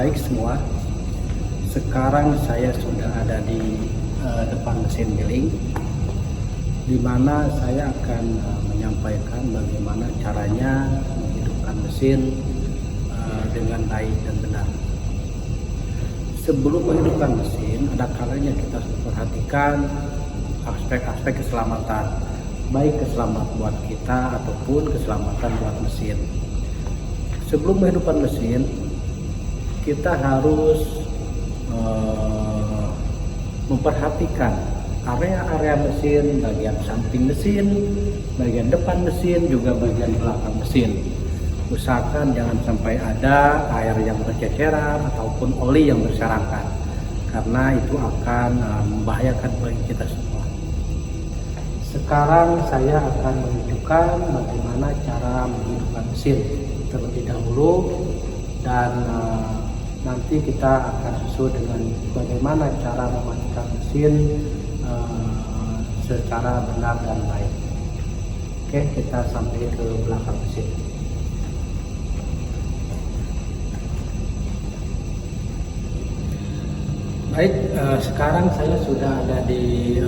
baik semua. Sekarang saya sudah ada di depan mesin milling, di mana saya akan menyampaikan bagaimana caranya menghidupkan mesin dengan baik dan benar. Sebelum menghidupkan mesin, ada kalanya kita harus memperhatikan aspek-aspek keselamatan, baik keselamatan buat kita ataupun keselamatan buat mesin. Sebelum menghidupkan mesin, kita harus memperhatikan area-area mesin, bagian samping mesin, bagian depan mesin, juga bagian belakang mesin. Usahakan jangan sampai ada air yang berceceran ataupun oli yang berserakan, karena itu akan membahayakan bagi kita semua. Sekarang saya akan menunjukkan bagaimana cara menghidupkan mesin terlebih dahulu, dan nanti kita akan susul dengan bagaimana cara mematikan mesin secara benar dan baik. Oke, kita sampai ke belakang mesin. Baik, sekarang saya sudah ada di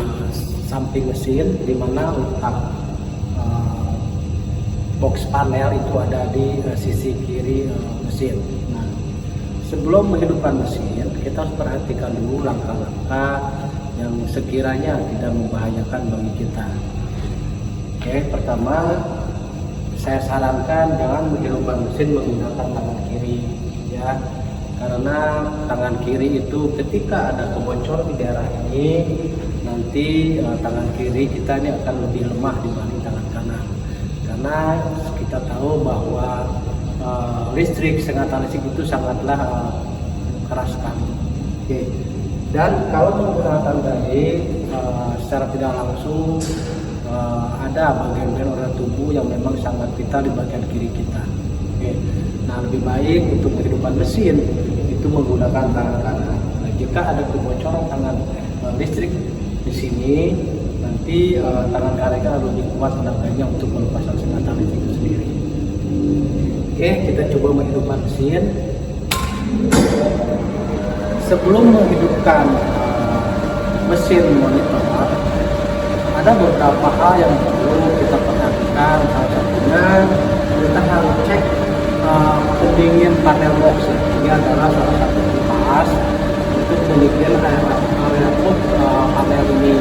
samping mesin, di mana letak box panel itu ada di sisi kiri mesin. Nah, sebelum menghidupkan mesin, kita harus perhatikan dulu langkah-langkah yang sekiranya tidak membahayakan bagi kita. Oke, pertama saya sarankan jangan menghidupkan mesin menggunakan tangan kiri, ya, karena tangan kiri itu ketika ada kebocoran di daerah ini, nanti tangan kiri kita ini akan lebih lemah dibanding tangan kanan. Karena kita tahu bahwa listrik, sengatan listrik itu sangatlah keras sekali. Oke. Dan kalau menggunakan tadi secara tidak langsung ada bagian-bagian organ tubuh yang memang sangat vital di bagian kiri kita. Oke. Nah, lebih baik untuk kehidupan mesin itu menggunakan tangan kanan. Nah, jika ada kebocoran tangan listrik di sini, nanti tangan kanan kan lebih kuat tenaganya untuk melepaskan sengatan listrik itu sendiri. Oke, kita coba menghidupkan mesin. Sebelum menghidupkan mesin monitor, ada beberapa hal yang perlu kita perhatikan. Salah satunya kita harus cek pendingin panel box. Ini adalah salah satu kipas untuk pendingin area panel ini.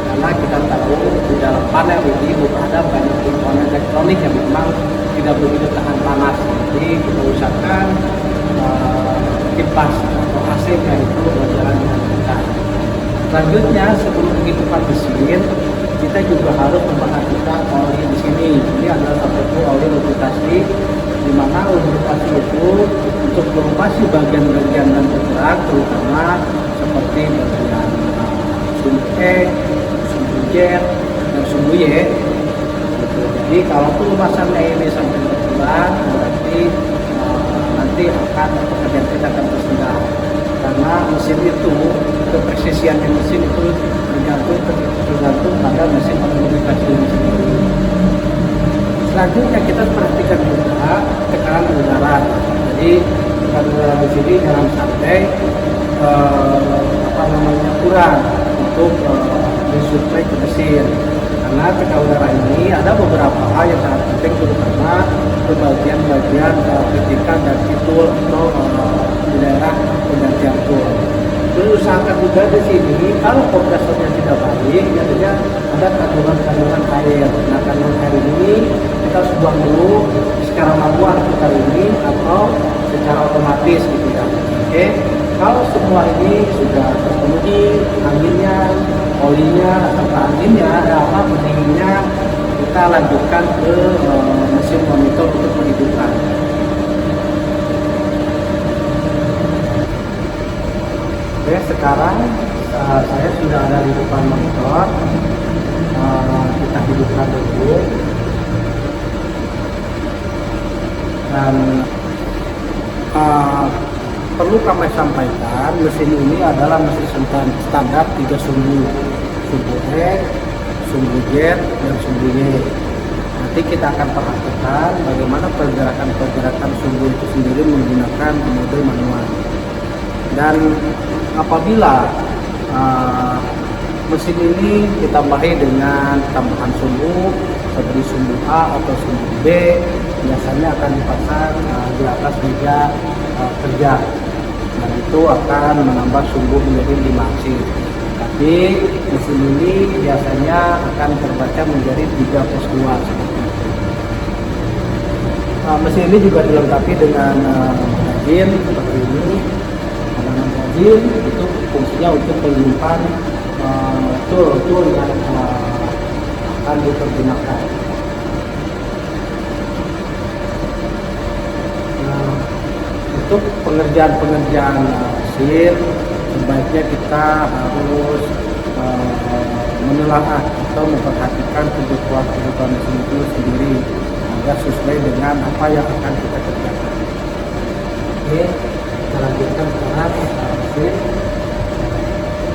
Karena kita tahu di dalam panel ini ada banyak komponen elektronik yang memang tidak begitu tahan panas. Jadi kita usahakan kipas atau AC-nya itu berjalan dengan lancar. Selanjutnya, sebelum menghidupkan mesin, kita juga harus memperhatikan oli di sini. Ini adalah satu oli lubrikasi, di mana lubrikasi itu untuk melumasi bagian-bagian dan bergerak, terutama seperti bagian sumbu E, sumbu J, dan sumbu Y. Jadi kalau lumasannya ini sampai berkurang, berarti nanti akan pekerjaan kita akan tersendat. Karena mesin itu, kepresisian mesin itu tergantung pada mesin lubrikasi ini sendiri. Selanjutnya kita perhatikan juga tekanan udara. Jadi tekanan udara di sini jangan sampai kurang untuk mensuplai ke mesin. Karena tekanan udara ini ada beberapa hal yang sangat penting, terutama ke bagian-bagian kritikan dan fitur atau di daerah penggantian tool. Terus usahakan juga di sini kalau kompresornya tidak baik, biasanya ada kandungan air. Nah, kandungan air ini kita harus buang dulu secara manual seperti ini atau secara otomatis gitu ya. Oke, kalau semua ini sudah terpenuhi, anginnya, olinya, serta anginnya, apa pendinginnya, kita lanjutkan ke mesin monitor untuk penghidupan. Oke, sekarang saya sudah ada di depan monitor. Kita hidupkan dulu. Dan perlu kami sampaikan, mesin ini adalah mesin standar 3 sumbu. Sumbu E, sumbu J, dan sumbu Y. Nanti kita akan perhatikan bagaimana pergerakan-pergerakan sumbu itu sendiri menggunakan mode manual. Dan apabila mesin ini ditambahi dengan tambahan sumbu seperti sumbu A atau sumbu B, biasanya akan dipasang di atas meja kerja, dan itu akan menambah sumbu menjadi 5 aksi. Tapi mesin ini biasanya akan terbaca menjadi 3+2 seperti itu. Mesin ini juga dilengkapi dengan magazin seperti ini. Magazin itu fungsinya untuk menyimpan tool yang akan dipergunakan. Nah, untuk pengerjaan mesin sebaiknya kita harus menelaah atau memperhatikan kebutuhan mesin itu sendiri agar sesuai dengan apa yang akan kita kerjakan. Oke, kita lanjutkan sekarang mesin.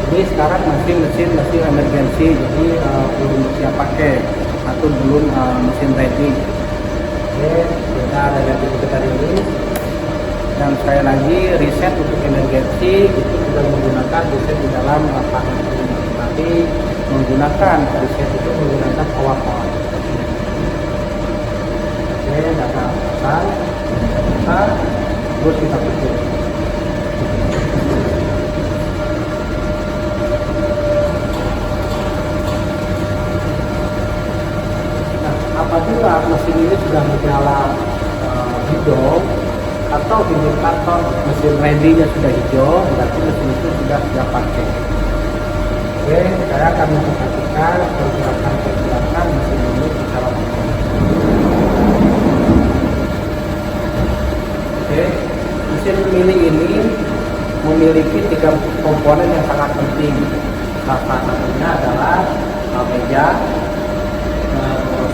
Ini sekarang masih mesin emergency, jadi belum siap pakai atau belum mesin ready. Oke, kita ada ganti sekitar ini. Dan sekali lagi, reset untuk emergency itu sudah menggunakan reset di dalam panel ini. Tapi menggunakan reset itu menggunakan power point. Oke, data pasang, terus kita tutup. Apabila mesin ini sudah menyala hijau atau indikator mesin ready-nya sudah hijau, berarti mesin itu sudah siap pakai. Oke, saya akan memperhatikan pergerakan mesin ini secara umum. Oke, mesin mini ini memiliki 3 komponen yang sangat penting. Salah satunya adalah meja,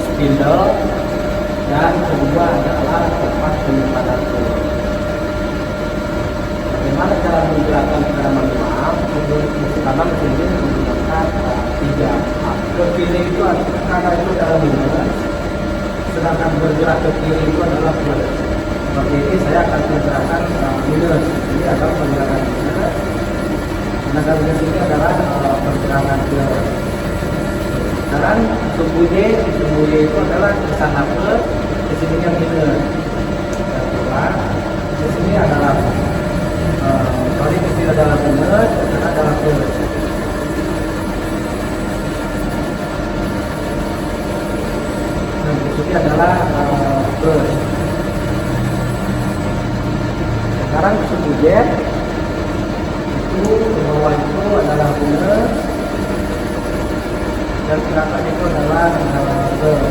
spindle, dan kedua adalah tempat penyimpanan tool. Bagaimana cara menggerakkan secara manual? Karena mesin ini menggunakan 3. Ke kiri itu kanan itu adalah minus, sedangkan bergerak ke kiri itu adalah plus. Seperti ini saya akan menggerakkan minus. Ini adalah pergerakan minus. Sedangkan di sini adalah pergerakan plus. Sekarang sumbu Y itu adalah ke sana plus, di sini yang minus. Di sini adalah di sini adalah minus, di sana adalah plus. Dan di sini adalah plus. Sekarang sumbu Y itu di bawah itu adalah minus, dan gerakan itu adalah plus.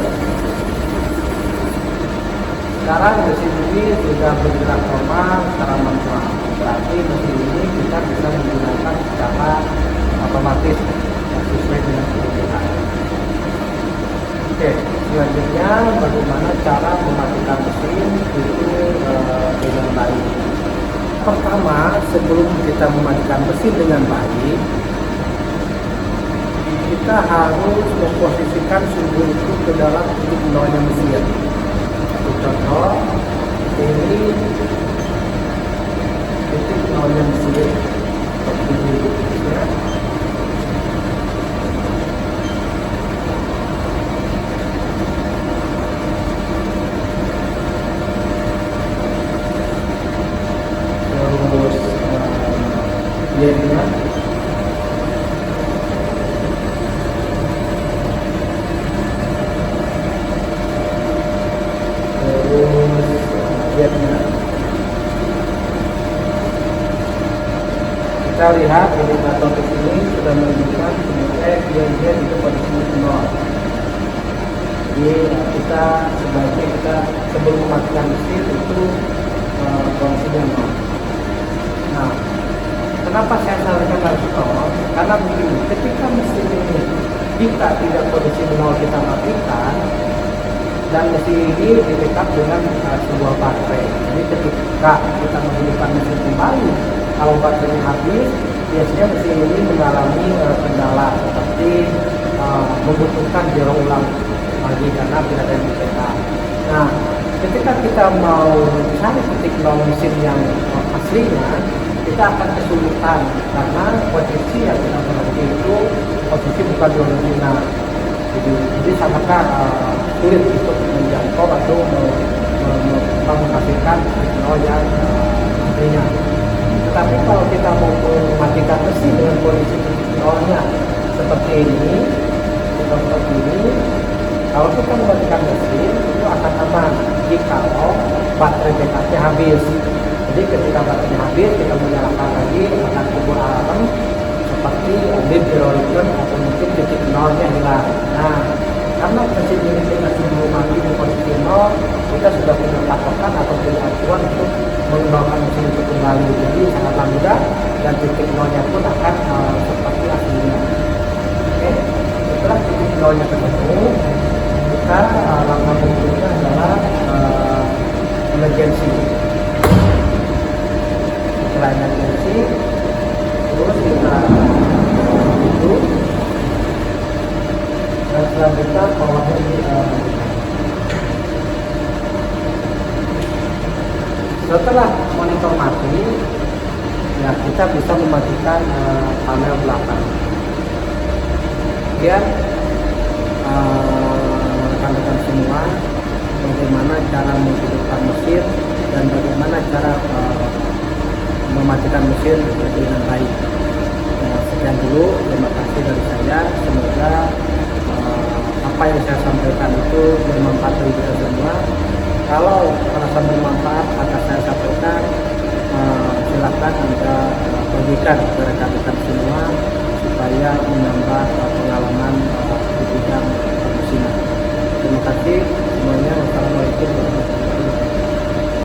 Sekarang mesin ini sudah bergerak normal secara manual, berarti mesin ini kita bisa menggunakan secara otomatis sesuai dengan kebutuhan. Oke, selanjutnya bagaimana cara mematikan mesin itu dengan baik. Pertama, sebelum kita mematikan mesin dengan baik, kita harus memposisikan sumbu itu ke dalam titik nolnya mesin. Contoh, ini titik nolnya mesin seperti ini ya. Terus Y-nya kita lihat indikator di sini sudah menunjukkan sebenarnya Y itu posisi 0. Jadi kita sebaiknya kita sebelum mematikan mesin itu posisinya 0. Nah, kenapa saya sarankan harus 0? Karena begini, ketika mesin ini kita tidak posisi 0 kita matikan, dan mesin ini di-backup dengan sebuah baterai. Jadi ketika kita menghidupkan mesin kembali, kalau baterainya habis, biasanya mesin ini mengalami kendala seperti membutuhkan dorong ulang lagi karena tidak ada yang di-backup. Nah, ketika kita mau cari titik nol mesin yang aslinya, kita akan kesulitan karena posisi yang kita berhenti itu posisi bukan original. Jadi sangatlah sulit untuk menjangkau atau menghasilkan signal yang aslinya. Tetapi kalau kita mau mematikan mesin dengan kondisi signalnya seperti ini, kalau kita mematikan mesin itu akan aman jikalau baterai backupnya habis. Jadi ketika baterainya habis, kita menyalakan lagi akan timbul alarm seperti bip zero return atau mungkin titik nolnya hilang. Nah, karena mesin ini masih belum mati di posisi nol, kita sudah punya patokan atau punya acuan untuk mengembangkan mesin itu kembali. Jadi sangatlah mudah dan titik nolnya pun akan seperti aslinya. Oke, setelah titik nolnya ketemu, kita langkah berikutnya adalah emergency. Setelah emergency, terus kita itu dan selanjutnya powernya setelah monitor mati, ya kita bisa mematikan panel belakang. Kemudian rekan-rekan semua, bagaimana cara menghidupkan mesin dan bagaimana cara mematikan mesin dengan baik. Sekian dulu, terima kasih dari saya. Semoga apa yang saya sampaikan itu bermanfaat bagi kita semua. Kalau